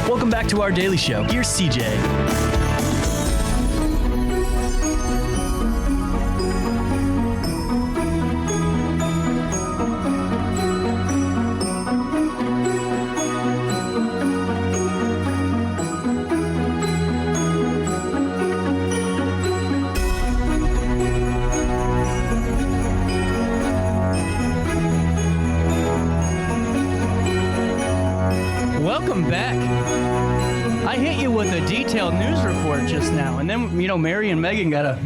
Welcome back to our daily show. Here's CJ. Welcome back. I hit you with a detailed news report just now, and then, Mary and Megan got to,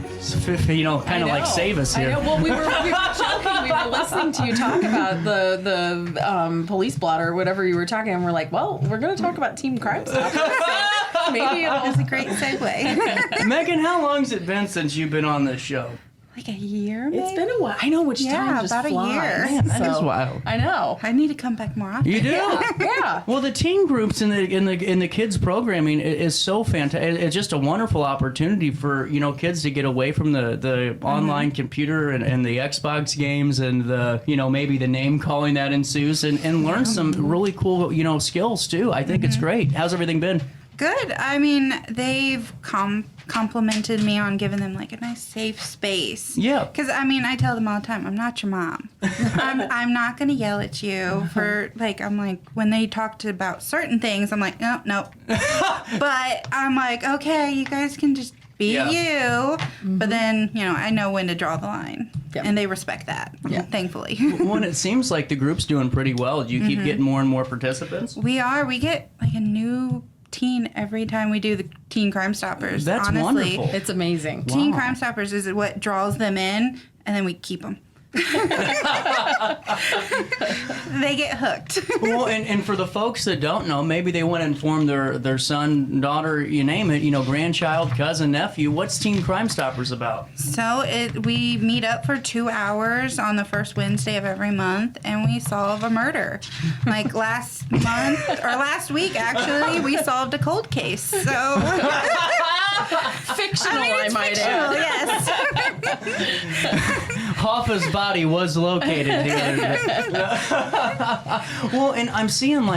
kind of like save us here. I know. Well, we were joking. We were listening to you talk about the police blotter or whatever you were talking, and we're like, well, we're going to talk about Teen Crime Stoppers. So maybe it was a great segue. Megan, how long has it been since you've been on this show? Like a year, maybe? It's been a while. I know, which time just about flies. a year. Man, that is wild. I know. I need to come back more often. You do? Yeah. Well, the teen groups in the kids programming is so fantastic. It's just a wonderful opportunity for kids to get away from the online computer and the Xbox games and the maybe the name calling that ensues and learn some really cool skills too. I think it's great. How's everything been? Good. I mean, they've complimented me on giving them like a nice safe space. Yeah. Because I tell them all the time, I'm not your mom. I'm not going to yell at you for when they talked about certain things, I'm like, no. But I'm like, okay, you guys can just be you. Mm-hmm. But then, I know when to draw the line. Yep. And they respect that, thankfully. Well, it seems like the group's doing pretty well. Do you keep getting more and more participants? We are. We get like a new teen every time we do the Teen Crime Stoppers. That's honestly. wonderful. It's amazing. Teen Crime Stoppers is what draws them in, and then we keep them. They get hooked. Well, and for the folks that don't know, maybe they want to inform their son, daughter, you name it, grandchild, cousin, nephew. What's Teen Crime Stoppers about? So we meet up for 2 hours on the first Wednesday of every month, and we solve a murder. Like last week, actually, we solved a cold case. So fictional, I might add. Yes. Hoffa's body was located the other day. Well, and I'm seeing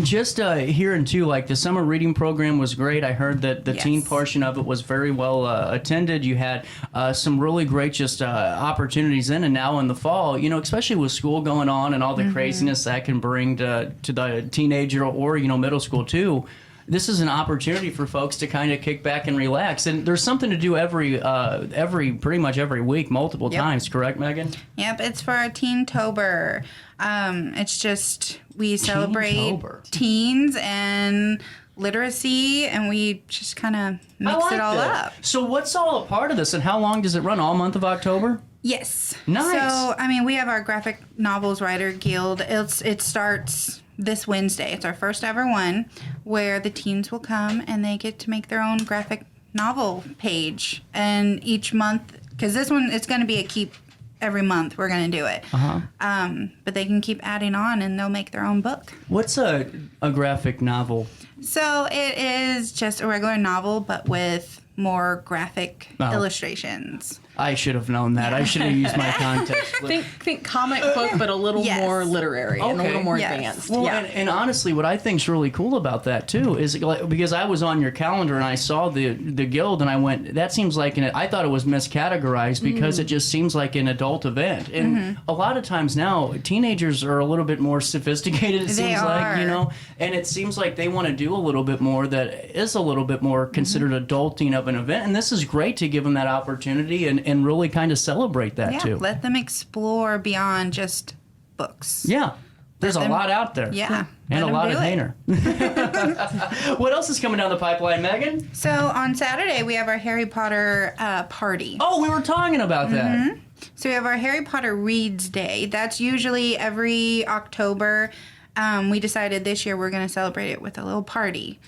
just hearing too, the summer reading program was great. I heard that the teen portion of it was very well attended. You had some really great opportunities then and now in the fall, especially with school going on and all the craziness that can bring to the teenager or, middle school too. This is an opportunity for folks to kind of kick back and relax. And there's something to do pretty much every week, multiple times, correct, Megan? Yep, it's for our TeenTober. It's just, we celebrate teens and literacy, and we just kind of mix it all up. So what's all a part of this, and how long does it run? All month of October? Yes. Nice. So, we have our Graphic Novels Writer Guild. It starts this Wednesday. It's our first ever one where the teens will come and they get to make their own graphic novel page. And each month, because this one, it's going to be a keep every month, we're going to do it. But they can keep adding on and they'll make their own book. What's a graphic novel? So it is just a regular novel, but with more graphic illustrations. I should have known that. I should have used my context. Think comic book, but a little more literary and a little more advanced. Well, and honestly, what I think's really cool about that too is because I was on your calendar and I saw the guild and I went, that seems like I thought it was miscategorized because it just seems like an adult event. And a lot of times now, teenagers are a little bit more sophisticated. It seems like, and it seems like they want to do a little bit more that is a little bit more considered adulting of an event. And this is great to give them that opportunity and really kind of celebrate that too. Let them explore beyond just books. Yeah. There's a lot out there. Yeah. And a lot of Hayner. What else is coming down the pipeline, Megan? So on Saturday, we have our Harry Potter party. Oh, we were talking about that. So we have our Harry Potter Reads Day. That's usually every October. We decided this year we're going to celebrate it with a little party.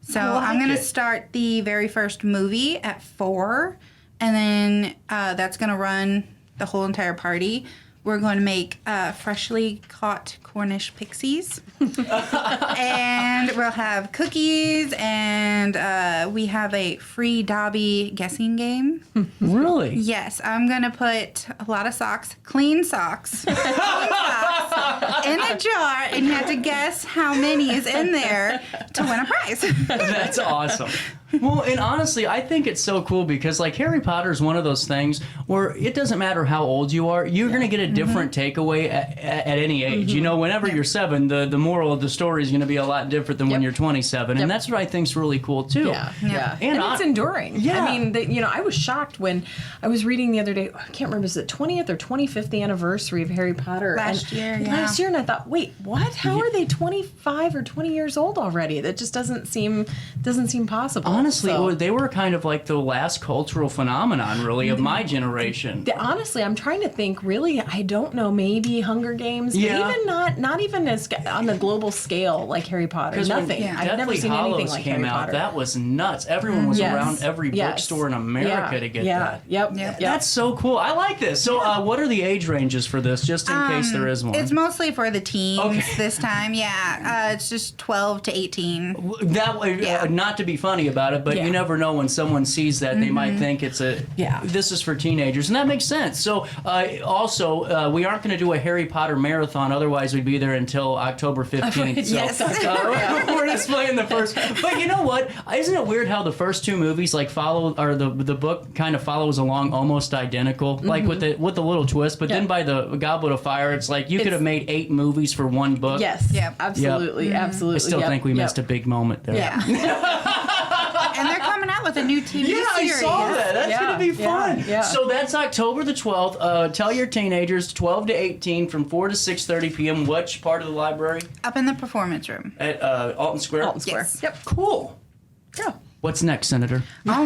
So I'm going to start the very first movie at 4. And then that's going to run the whole entire party. We're going to make freshly caught Cornish pixies. And we'll have cookies, and we have a free Dobby guessing game. Really? Yes, I'm going to put a lot of socks, clean socks, in a jar, and you have to guess how many is in there to win a prize. That's awesome. Well, and honestly, I think it's so cool because, like, Harry Potter is one of those things where it doesn't matter how old you are, you're going to get a different takeaway at any age. You know, whenever you're 7, the moral of the story is going to be a lot different than when you're 27, and that's what I think's really cool too. Yeah. And it's enduring. Yeah. I mean, I was shocked when I was reading the other day, I can't remember, is it 20th or 25th anniversary of Harry Potter? Last year, and I thought, wait, what? How are they 25 or 20 years old already? That just doesn't seem possible. Honestly, they were kind of like the last cultural phenomenon, really, of my generation. Honestly, I'm trying to think. Really, I don't know. Maybe Hunger Games, but even not even as on the global scale like Harry Potter. Nothing. I've never seen anything like Harry Potter. That was nuts. Everyone was around every bookstore in America to get that. Yep. That's so cool. I like this. So, what are the age ranges for this, just in case there is one? It's mostly for the teens this time. Yeah, it's just 12 to 18. That way, not to be funny about it, but you never know when someone sees that they might think it's this is for teenagers, and that makes sense. So also we aren't going to do a Harry Potter marathon, otherwise we'd be there until October 15th. So we're just playing the first. But you know what? Isn't it weird how the first 2 movies like follow, or the book kind of follows along almost identical, like with the little twist. But then by the Goblet of Fire, it's like you could have made 8 movies for one book. Yes. Yep. Absolutely. Absolutely. I still think we missed a big moment there. Yeah. And they're coming out with a new TV series. I saw that. That's going to be fun. Yeah. So that's October the 12th. Tell your teenagers, 12 to 18, from 4 to 6:30 p.m. Which part of the library? Up in the performance room. At Alton Square? Alton Square. Yes. Yep. Cool. Yeah. What's next, Senator? Well,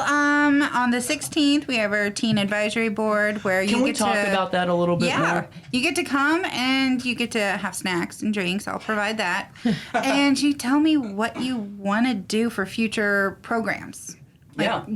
on the 16th, we have our teen advisory board where you Can we get talk to about that a little bit more? You get to come and you get to have snacks and drinks. I'll provide that. And you tell me what you want to do for future programs.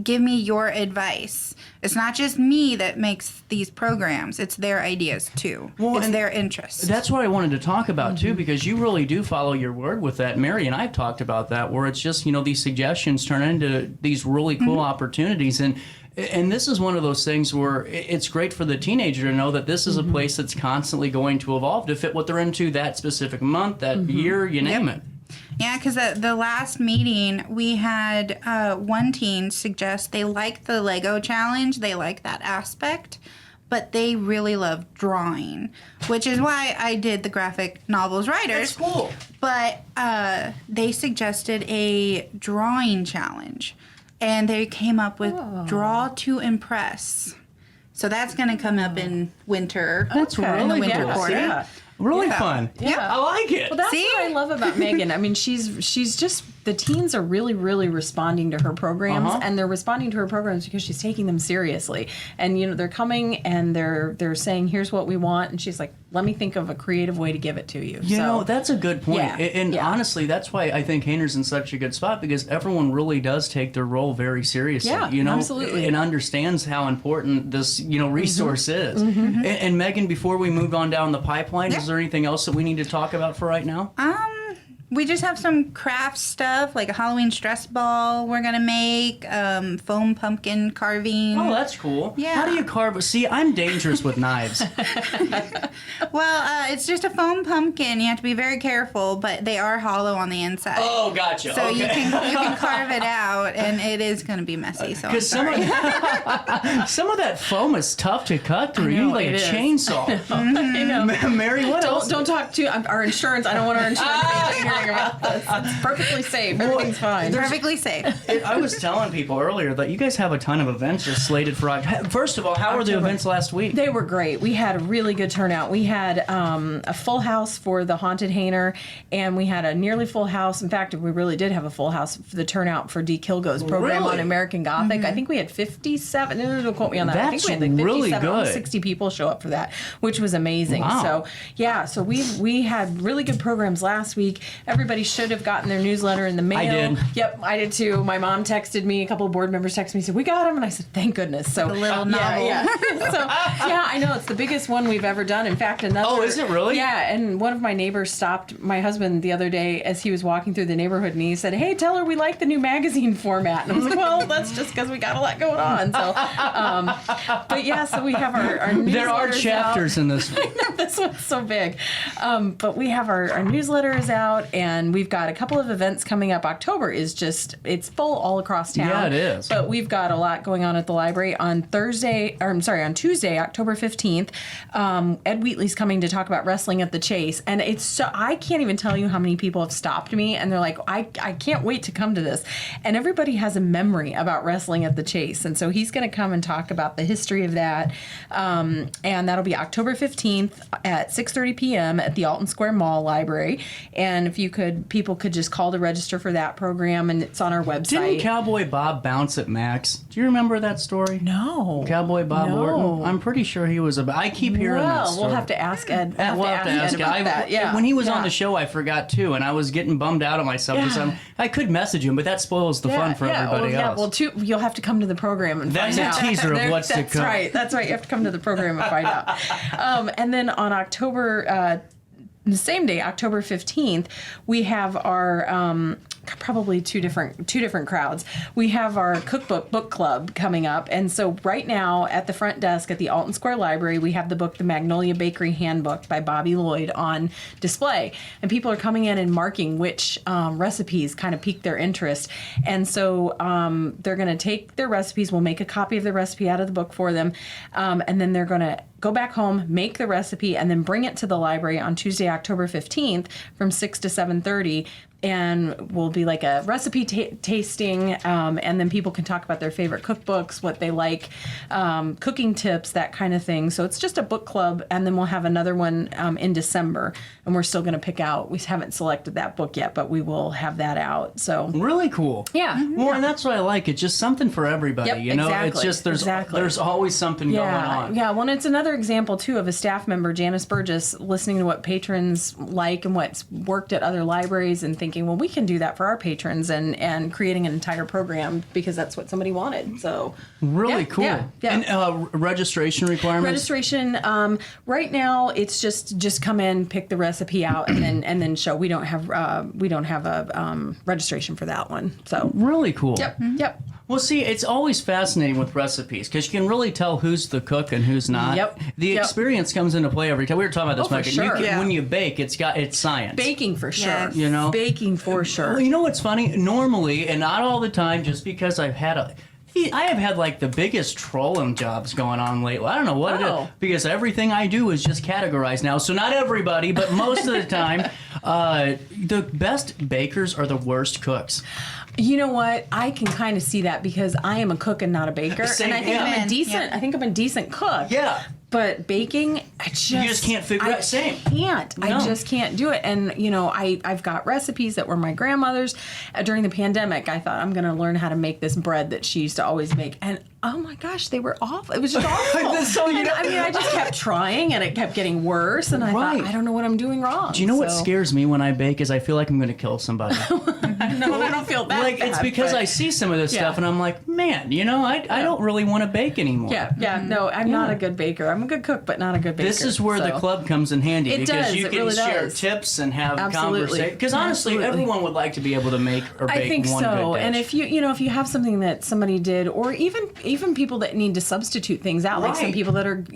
Give me your advice. It's not just me that makes these programs. It's their ideas, too. Well, it's their interests. That's what I wanted to talk about, too, because you really do follow your word with that. Mary and I have talked about that, where it's just, these suggestions turn into these really cool opportunities. And this is one of those things where it's great for the teenager to know that this is a place that's constantly going to evolve to fit what they're into that specific month, that year, you name it. Yeah, because the last meeting, we had one teen suggest they like the Lego challenge. They like that aspect, but they really love drawing, which is why I did the graphic novels writers. That's cool. But they suggested a drawing challenge, and they came up with Draw to Impress. So that's going to come up in winter. That's in the really winter cool. quarter. Yeah. Really fun. Yeah. I like it. Well, that's what I love about Megan. I mean, she's just, the teens are really, really responding to her programs, and they're responding to her programs because she's taking them seriously. And they're coming and they're saying, "Here's what we want," and she's like, "Let me think of a creative way to give it to you." That's a good point. Yeah. And honestly, that's why I think Hayner's in such a good spot, because everyone really does take their role very seriously. Yeah, absolutely. And understands how important this resource is. And Megan, before we move on down the pipeline, is there anything else that we need to talk about for right now? We just have some craft stuff, like a Halloween stress ball we're going to make, foam pumpkin carving. Oh, that's cool. Yeah. How do you carve? See, I'm dangerous with knives. Well, it's just a foam pumpkin. You have to be very careful, but they are hollow on the inside. Oh, gotcha. So okay. you can carve it out, and it is going to be messy, so I'm sorry. Some of that foam is tough to cut through. You need like a chainsaw. I know. Mary, what else? Don't talk to our insurance. I don't want our insurance agent hearing about this. It's perfectly safe. Everything's fine. Perfectly safe. I was telling people earlier that you guys have a ton of events just slated for October. First of all, how were the events last week? They were great. We had a really good turnout. We had a full house for the Haunted Hayner, and we had a nearly full house. In fact, we really did have a full house for the turnout for Dee Kilgo's program on American Gothic. I think we had 57. Don't quote me on that. I think we had like 57, really good. 60 people show up for that, which was amazing. Wow. So we had really good programs last week. Everybody should have gotten their newsletter in the mail. I did. Yep, I did too. My mom texted me. A couple of board members texted me. Said we got them, and I said thank goodness. So The little novel. Yeah. So yeah, I know it's the biggest one we've ever done. In fact, another. Oh, is it really? Yeah, and one of my neighbors stopped my husband the other day as he was walking through the neighborhood, and he said, "Hey, tell her we like the new magazine format." And I was like, "Well, that's just because we got a lot going on." So, but yeah, so we have our newsletters. There are chapters in this. This one's so big. But we have our newsletters out, and we've got a couple of events coming up. October is just, it's full all across town. Yeah, it is. But we've got a lot going on at the library. On Tuesday, October 15th, Ed Wheatley's coming to talk about wrestling at the Chase. And it's so, I can't even tell you how many people have stopped me, and they're like, I can't wait to come to this. And everybody has a memory about wrestling at the Chase. And so he's going to come and talk about the history of that. And that'll be October 15th at 6:30 p.m. at the Alton Square Mall Library. And if you could, people could just call to register for that program, and it's on our website. Didn't Cowboy Bob bounce at Max? Do you remember that story? No. Cowboy Bob No. Orton? I'm pretty sure he was I keep hearing that story. We'll have to ask Ed. We'll have to ask Ed about that. Yeah. When he was Yeah. on the show, I forgot too, and I was getting bummed out of myself. Yeah. I could message him, but that spoils the fun for everybody else. Well, you'll have to come to the program and That's find a out. teaser of what's to come. That's right. That's right. You have to come to the program and find out. And then on the same day, October 15th, we have our probably two different crowds. We have our cookbook book club coming up, and so right now at the front desk at the Alton Square Library, we have the book The Magnolia Bakery Handbook by Bobby Lloyd on display, and people are coming in and marking which recipes kind of piqued their interest, and so they're going to take their recipes. We'll make a copy of the recipe out of the book for them, and then they're going to go back home, make the recipe, and then bring it to the library on Tuesday, October 15th from 6 to 7:30. And will be like a recipe tasting, and then people can talk about their favorite cookbooks, what they like, cooking tips, that kind of thing. So it's just a book club, and then we'll have another one in December, and we're still going to pick out. We haven't selected that book yet, but we will have that out. So really cool. Yeah. Well, and that's what I like. It's just something for everybody. Yep, you know, exactly, it's just there's always something going on. Yeah. Well, and it's another example too of a staff member, Janice Burgess, listening to what patrons like and what's worked at other libraries, and thinking, well, we can do that for our patrons, and creating an entire program because that's what somebody wanted. So really cool. Yeah. And registration requirements. Registration right now, it's just come in, pick the recipe out, and then show. We don't have a registration for that one. So really cool. Yep. Well, see, it's always fascinating with recipes because you can really tell who's the cook and who's not. Yep. The experience comes into play every time. We were talking about this, Mike. For sure. When you bake, it's science. Baking for sure. Yes. You know? Baking for sure. Well, you know what's funny? Normally, and not all the time, just because I have had like the biggest trolling jobs going on lately. I don't know what it is, because everything I do is just categorized now. So not everybody, but most of the time, the best bakers are the worst cooks. You know what? I can kind of see that because I am a cook and not a baker, Same, and I think yeah. I'm a decent. Yeah. I think I'm a decent cook. Yeah. But baking, I You just can't figure it out. Same. Can't. No. I just can't do it. And you know, I've got recipes that were my grandmother's. During the pandemic, I thought I'm going to learn how to make this bread that she used to always make, and oh my gosh, they were awful. It was just awful. So, you And, know- I mean, I just kept trying, and it kept getting worse. And I Right. thought, I don't know what I'm doing wrong. Do you know what So- scares me when I bake is I feel like I'm going to kill somebody. No, I don't feel that. Like, it's bad, because but- I see some of this Yeah. stuff and I'm like, man, you know, I don't really want to bake anymore. Yeah. No, I'm not a good baker. I'm a good cook, but not a good baker. This is where the so. club comes in handy It because does, you it can really share does. tips and have Absolutely. conversation. Because honestly, Absolutely. everyone would like to be able to make or bake I think one so. good dish. And if you have something that somebody did, or even people that need to substitute things out, like some Right. people that are they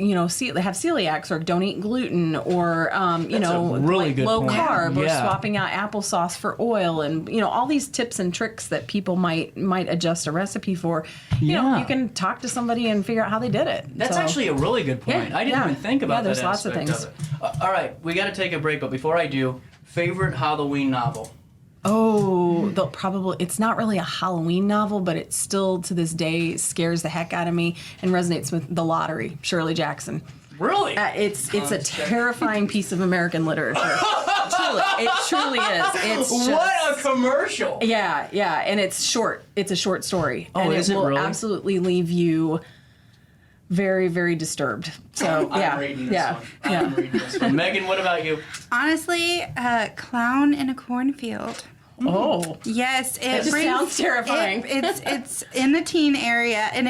have celiacs or don't eat gluten, or a really like good low point. carb, or Yeah. swapping out applesauce for oil, and all these tips and tricks that people might adjust a recipe for. Yeah. You can talk to somebody and figure out how they did it. That's So- actually a really good point. Yeah, I didn't yeah. even think about Yeah, there's that lots of aspect things. it. All right, we got to take a break, but before I do, favorite Halloween novel? Oh, it's not really a Halloween novel, but it still to this day scares the heck out of me and resonates with The Lottery, Shirley Jackson. Really? It's a terrifying piece of American literature. It truly is. It's just, what a commercial! Yeah, and it's short. It's a short story. Oh, and is it it will really? absolutely leave you very, very disturbed. So I'm reading this one. yeah. I'm reading this one. Megan, what about you? Honestly, Clown in a Cornfield. Oh. Yes, It just sounds terrifying. It's in the teen area, and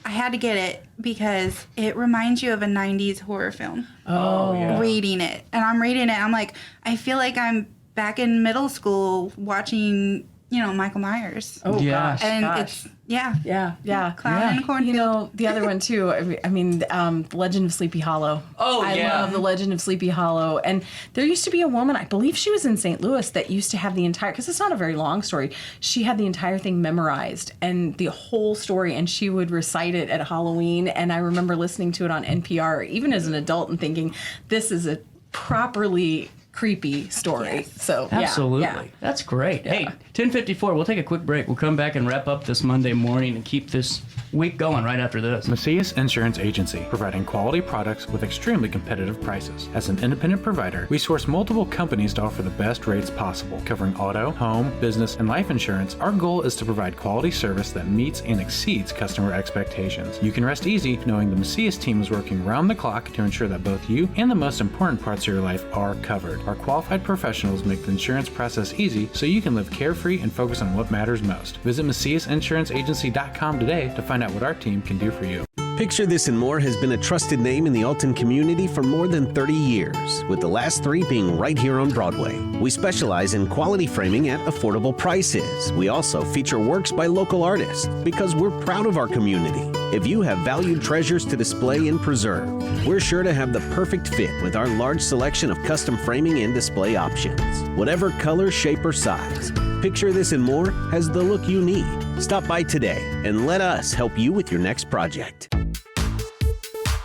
I had to get it because it reminds you of a 90s horror film. Oh, yeah. Reading it. And I'm reading it, I'm like, I feel like I'm back in middle school watching, Michael Myers. Oh, Yeah. gosh. And gosh. it's, yeah. Yeah. Clown in a Cornfield. The other one too. The Legend of Sleepy Hollow. Oh, I yeah. love The Legend of Sleepy Hollow. And there used to be a woman, I believe she was in St. Louis, that used to have the entire, because it's not a very long story, she had the entire thing memorized and the whole story, and she would recite it at Halloween. And I remember listening to it on NPR, even as an adult, and thinking, this is a properly creepy story. Yes. So Absolutely. yeah. That's great. Hey, 10:54. We'll take a quick break. We'll come back and wrap up this Monday morning and keep this week going right after this. Macias Insurance Agency, providing quality products with extremely competitive prices. As an independent provider, we source multiple companies to offer the best rates possible. Covering auto, home, business, and life insurance, our goal is to provide quality service that meets and exceeds customer expectations. You can rest easy knowing the Macias team is working round the clock to ensure that both you and the most important parts of your life are covered. Our qualified professionals make the insurance process easy so you can live carefree and focus on what matters most. Visit MaciasInsuranceAgency.com today to find out what our team can do for you. Picture This and More has been a trusted name in the Alton community for more than 30 years, with the last 3 being right here on Broadway. We specialize in quality framing at affordable prices. We also feature works by local artists because we're proud of our community. If you have valued treasures to display and preserve, we're sure to have the perfect fit with our large selection of custom framing and display options. Whatever color, shape, or size, Picture This and More has the look you need. Stop by today and let us help you with your next project.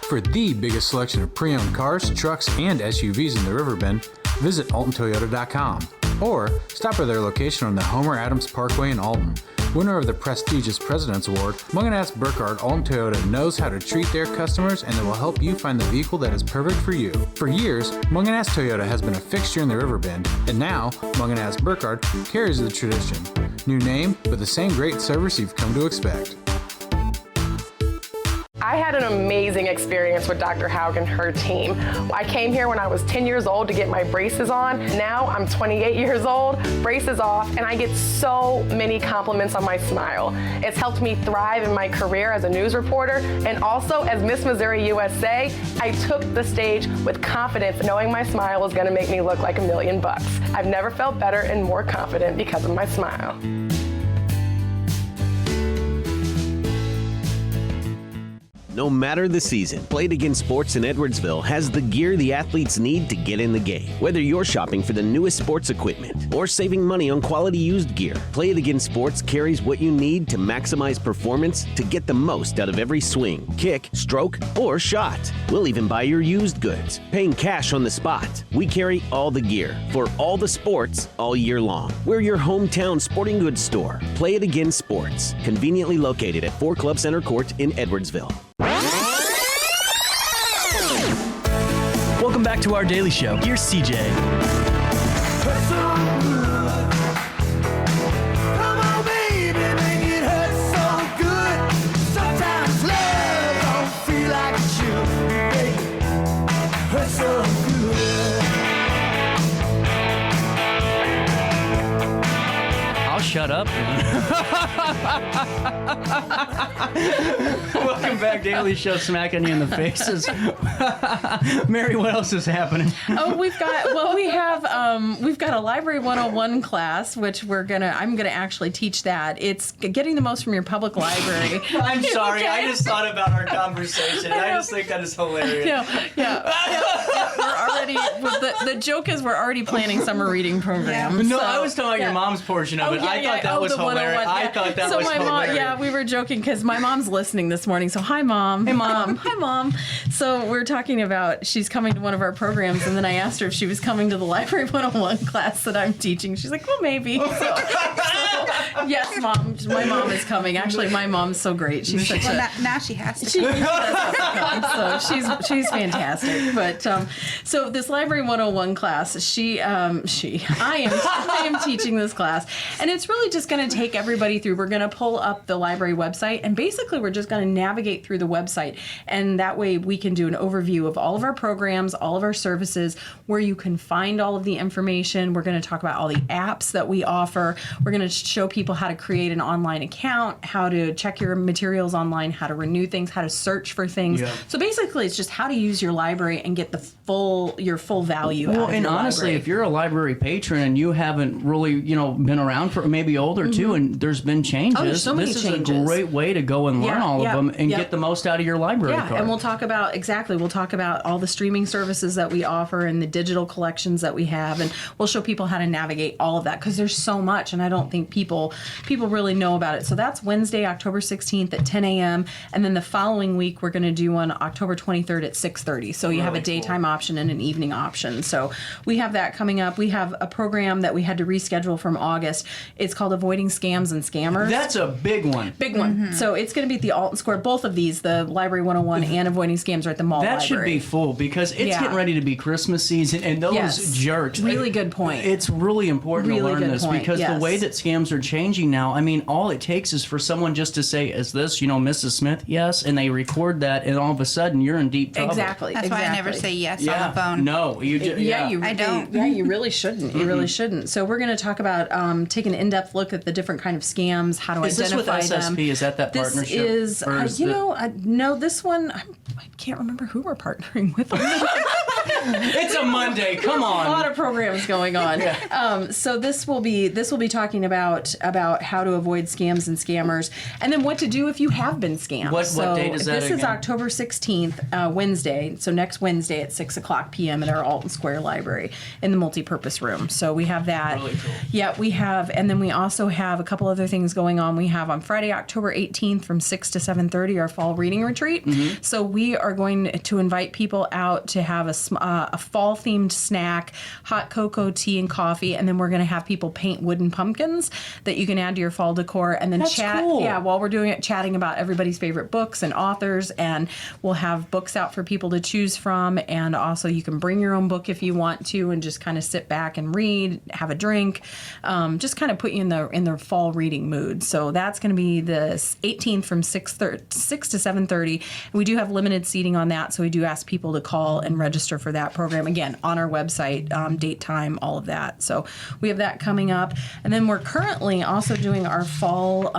For the biggest selection of pre-owned cars, trucks, and SUVs in the Riverbend, visit AltonToyota.com or stop by their location on the Homer Adams Parkway in Alton. Winner of the prestigious President's Award, Munganast Burkhardt Alton Toyota knows how to treat their customers, and they will help you find the vehicle that is perfect for you. For years, Munganast Toyota has been a fixture in the Riverbend, and now Munganast Burkhardt carries the tradition. New name, but the same great service you've come to expect. I had an amazing experience with Dr. Haug and her team. I came here when I was 10 years old to get my braces on. Now I'm 28 years old, braces off, and I get so many compliments on my smile. It's helped me thrive in my career as a news reporter, and also as Miss Missouri USA, I took the stage with confidence, knowing my smile was gonna make me look like $1 million. I've never felt better and more confident because of my smile. No matter the season, Play It Again Sports in Edwardsville has the gear the athletes need to get in the game. Whether you're shopping for the newest sports equipment or saving money on quality used gear, Play It Again Sports carries what you need to maximize performance to get the most out of every swing, kick, stroke, or shot. We'll even buy your used goods, paying cash on the spot. We carry all the gear for all the sports all year long. We're your hometown sporting goods store. Play It Again Sports, conveniently located at 4 Club Center Court in Edwardsville. Welcome back to our daily show. Here's CJ. Come on, baby, make it hurt so good. Sometimes love don't feel like it should, baby. Hurt so good. I'll shut up. Welcome back, Daily Show, smacking you in the faces. Mary, what else is happening? Oh, we've got a Library 101 class, which I'm gonna actually teach that. It's getting the most from your public library. I'm sorry, I just thought about our conversation. I just think that is hilarious. Yeah. We're already the joke is we're already planning summer reading programs. No, I was talking about your mom's portion of it. I thought that was hilarious. I thought that was hilarious. Mom, we were joking because my mom's listening this morning. So hi, Mom. Hey, Mom. Hi, Mom. So we're talking about she's coming to one of our programs, and then I asked her if she was coming to the Library 101 class that I'm teaching. She's like, well, maybe. So Yes, Mom. My mom is coming. Actually, my mom's so great. She's such Well, a... now she has to. She does have to come, so she's fantastic. But so this Library 101 class, I am teaching this class, and it's really just going to take everybody through. We're going to pull up the library website, and basically we're just going to navigate through the website, and that way we can do an overview of all of our programs, all of our services, where you can find all of the information. We're going to talk about all the apps that we offer. We're going to show people how to create an online account, how to check your materials online, how to renew things, how to search for things. Yeah. So basically, it's just how to use your library and get your full value out Well, of and your honestly, library. if you're a library patron and you haven't really, been around for maybe older too, and there's been changes, Oh, there's so many this changes. is a great way to go and learn all of them and get the most out of your library card. And we'll talk about all the streaming services that we offer and the digital collections that we have, and we'll show people how to navigate all of that because there's so much, and I don't think people really know about it. So that's Wednesday, October 16th at 10 a.m. and then the following week we're going to do on October 23rd at 6:30. So you have a daytime option and an evening option. So we have that coming up. We have a program that we had to reschedule from August. It's called Avoiding Scams and Scammers. That's a big one. Big one. So it's going to be at the Alton Square. Both of these, the Library 101 and Avoiding Scams, are at the mall That library. should be full because it's getting ready to be Christmas season, and those jerks. Really good point. It's really important Really to learn good this point, because the yes. way that scams are changing now, I mean, all it takes is for someone just to say, "Is this, Mrs. Smith?" Yes, and they record that, and all of a sudden you're in deep trouble. Exactly. That's why I never say yes on the phone. No, you just I don't. Yeah, you really shouldn't. You really shouldn't. So we're going to talk about taking an in-depth look at the different kind of scams, how to Is this with identify them. SSP? Is that This partnership? is, Or is no, this one, I can't remember who we're partnering with. It's a Monday. Come A lot on. of programs going on. So this will be talking about how to avoid scams and scammers, and then what to do if you have been scammed. What So date is that This is again? October 16th, Wednesday. So next Wednesday at 6:00 p.m. at our Alton Square Library in the multipurpose room. So we have that. Really cool. Yeah, we have, and then we also have a couple other things going on. We have on Friday, October 18th from 6 to 7:30 our fall reading retreat. Mm-hmm. So we are going to invite people out to have a fall-themed snack, hot cocoa, tea, and coffee, and then we're going to have people paint wooden pumpkins that you can add to your fall decor, and then That's chat. cool. Yeah, while we're doing it, chatting about everybody's favorite books and authors, and we'll have books out for people to choose from, and also you can bring your own book if you want to, and just kind of sit back and read, have a drink, just kind of put you in the fall reading mood. So that's going to be the 18th from 6 to 7:30. We do have limited seating on that, so we do ask people to call and register for that program. Again, on our website, date, time, all of that. So we have that coming up. And then we're currently also doing our fall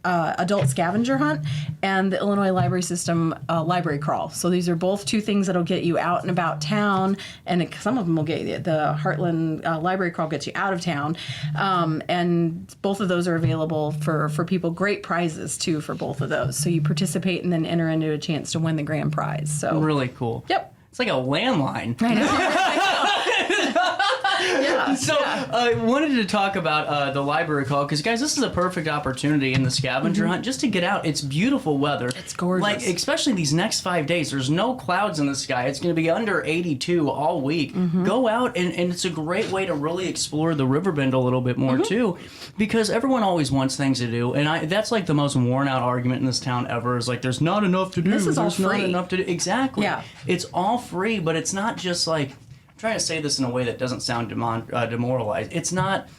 adult scavenger hunt and the Illinois Library System library crawl. So these are both two things that'll get you out and about town, and some of them will get you. The Heartland library crawl gets you out of town, and both of those are available for people. Great prizes too for both of those. So you participate and then enter into a chance to win the grand prize. So Really cool. Yep. It's like a landline. I know. Yeah. So I wanted to talk about the library call because, guys, this is a perfect opportunity in the scavenger hunt just to get out. It's beautiful weather. It's gorgeous. Like, especially these next 5 days. There's no clouds in the sky. It's going to be under 82 all week. Go out, and it's a great way to really explore the Riverbend a little bit more, too, because everyone always wants things to do. And that's like the most worn out argument in this town ever is like, there's not enough to do. This is all There's not free. enough to do. Exactly. Yeah. It's all free, but it's not just like, I'm trying to say this in a way that doesn't sound demoralized. It's not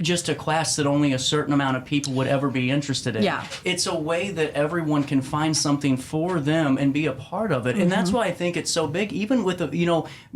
just a class that only a certain amount of people would ever be interested in. Yeah. It's a way that everyone can find something for them and be a part of it. And that's why I think it's so big, even with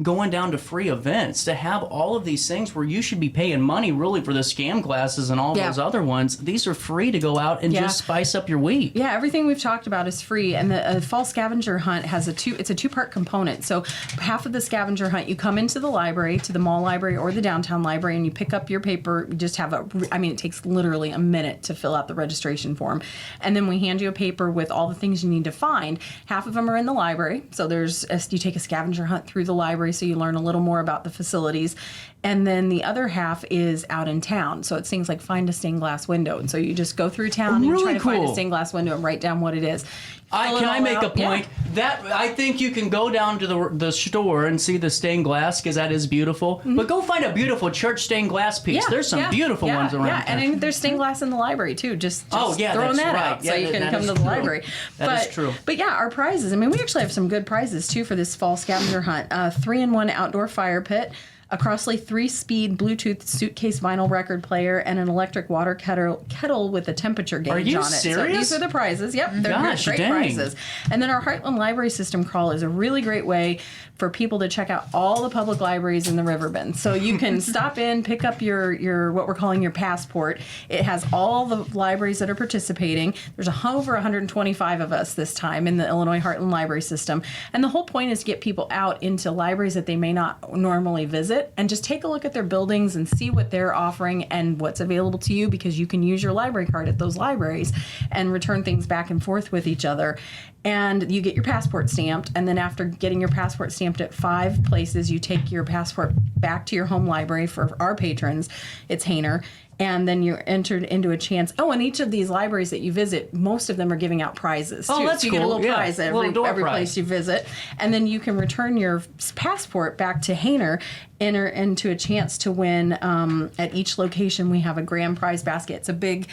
going down to free events, to have all of these things where you should be paying money really for the scam classes and all those other ones. These are free to go out and just spice up your week. Yeah, everything we've talked about is free, and the fall scavenger hunt has it's a two-part component. So half of the scavenger hunt, you come into the library, to the mall library or the downtown library, and you pick up your paper. You just have it takes literally a minute to fill out the registration form, and then we hand you a paper with all the things you need to find. Half of them are in the library, so you take a scavenger hunt through the library, so you learn a little more about the facilities. And then the other half is out in town. So it's things like find a stained glass window. And so you just go through town and you try to find a stained glass window and write down what it is. Can I make a point? That I think you can go down to the store and see the stained glass because that is beautiful. But go find a beautiful church stained glass piece. Yeah, There's some beautiful ones around. Yeah, and I mean, there's stained glass in the library too. Just throwing that's that right. out so Yeah, you can that come is to the true. library. That is true. But yeah, our prizes. I mean, we actually have some good prizes too for this fall scavenger hunt. 3-in-1 outdoor fire pit, a Crossley 3-speed Bluetooth suitcase vinyl record player, and an electric water kettle with a temperature gauge Are you on it. serious? So these are the prizes. Yep, they're Gosh, great dang. prizes. And then our Heartland Library System crawl is a really great way for people to check out all the public libraries in the Riverbend. So you can stop in, pick up your what we're calling your passport. It has all the libraries that are participating. There's over 125 of us this time in the Illinois Heartland Library System. And the whole point is to get people out into libraries that they may not normally visit and just take a look at their buildings and see what they're offering and what's available to you, because you can use your library card at those libraries and return things back and forth with each other. And you get your passport stamped, and then after getting your passport stamped at 5 places, you take your passport back to your home library. For our patrons, it's Hayner. And then you're entered into a chance. Oh, and each of these libraries that you visit, most of them are giving out prizes, too. Oh, that's so you get a cool. little Yeah. prize at Little door every prize. place you visit. And then you can return your passport back to Hayner, enter into a chance to win. At each location, we have a grand prize basket. It's a big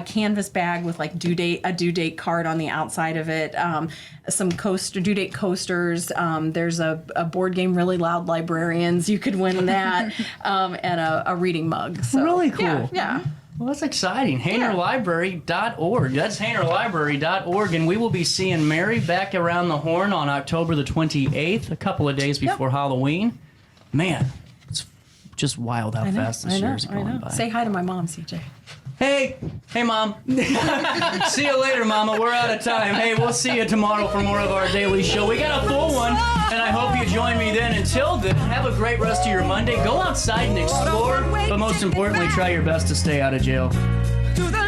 canvas bag with like a due date card on the outside of it, some due date coasters. There's a board game, Really Loud Librarians. You could win that, and a reading mug. So, Really cool. Yeah. Well, that's exciting. HaynerLibrary.org. That's HaynerLibrary.org. And we will be seeing Mary back around the horn on October the 28th, a couple of days before Halloween. Man, it's just wild how fast this year's going by. Say hi to my mom, CJ. Hey, Mom. See you later, Mama. We're out of time. Hey, we'll see you tomorrow for more of our daily show. We got a full one, and I hope you join me then. Until then, have a great rest of your Monday. Go outside and explore, but most importantly, try your best to stay out of jail. To the